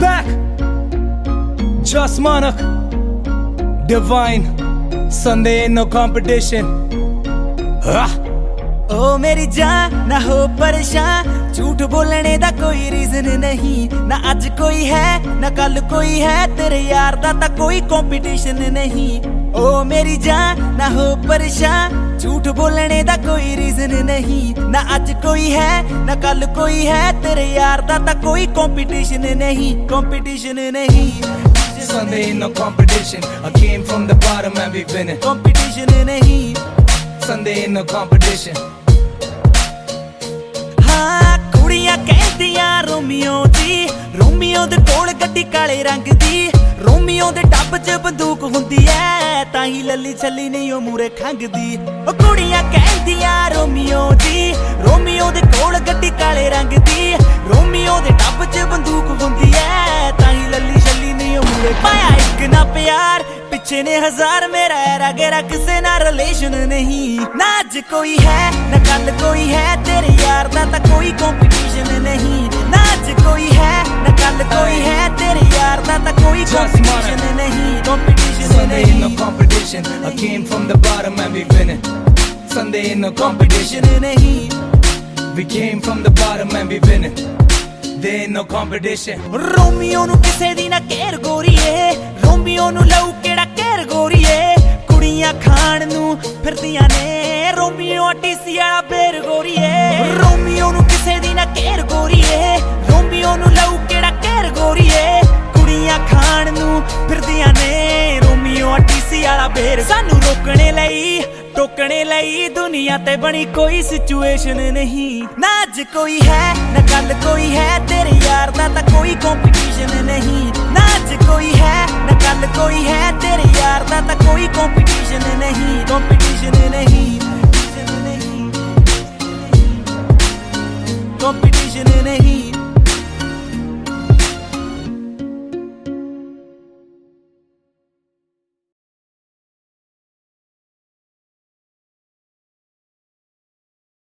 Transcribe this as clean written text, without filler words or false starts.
back. Just Manak, Divine, Sunday ain't no competition. ओ मेरी जान ना हो परेशान, झूठ बोलने दा कोई रीजन नहीं। ना आज कोई है ना कल कोई है, तेरे यार दा ता कोई कंपटीशन नहीं। ओ मेरी जान ना हो परेशान, झूठ बोलने दा कोई रीजन नहीं। ना आज कोई है ना कल कोई है, तेरे यार दा ता कोई कंपटीशन नहीं, कंपटीशन नहीं। Sunday ain't no competition. I came from the bottom and we winning. Competition नहीं। Sunday ain't no competition. हाँ कुड़ियां कहदियां रोमियो जी, रोमियो दे कोल गड्डी काले रंग दी। रोमियो दे टब च बंदूक हुंदी ऐ, ताही लल्ली छल्ली नहीं ओ मूरे खंगदी। ओ कुड़ियां कहदियां रोमियो जी, रोमियो दे कोल गड्डी काले रंग दी। रोमियो दे टब च बंदूक हुंदी ऐ, ताही लल्ली छल्ली नहीं ओ मूरे। पाया एक ना प्यार पिछे ने हजार, मेरा एरा गेरा किसे ना रिलेशन नहीं। ना आज कोई है ना कल कोई है, तेरे यार दा ता कोई कंपटीशन नहीं। ना आज कोई है ना कल कोई है, तेरे यार दा ता कोई कंपटीशन नहीं, कंपटीशन Sunday ain't no नहीं। competition. I came from the bottom and we winning. Sunday ain't no competition. Competition नहीं। We came from the bottom and we winning. There ain't no competition. Romeo नु किसे दी ना केर गोरीए, Romeo नु लऊ केड़ा केर गोरीए। कुड़ियां खान नु फिरदियां ने, रोमियो टीसी वाला बेर गोरीए। रोमियो नु किसे दी ना केर गोरीए, रोमियो नु लऊ केड़ा केर गोरीए। कुड़ियां खान नु फिरदियां ने, रोमियो टीसी वाला बेर। सानू रोकने लई टोकने लई दुनिया ते बनी कोई सिचुएशन नहीं। ना आज कोई है ना कल कोई है, तेरे यार दा ता कोई कंपटीशन नहीं। ना आज कोई है ना कल कोई है, तेरे यार दा ता कोई कंपटीशन नहीं, कंपटीशन नहीं, कंपटीशन नहीं।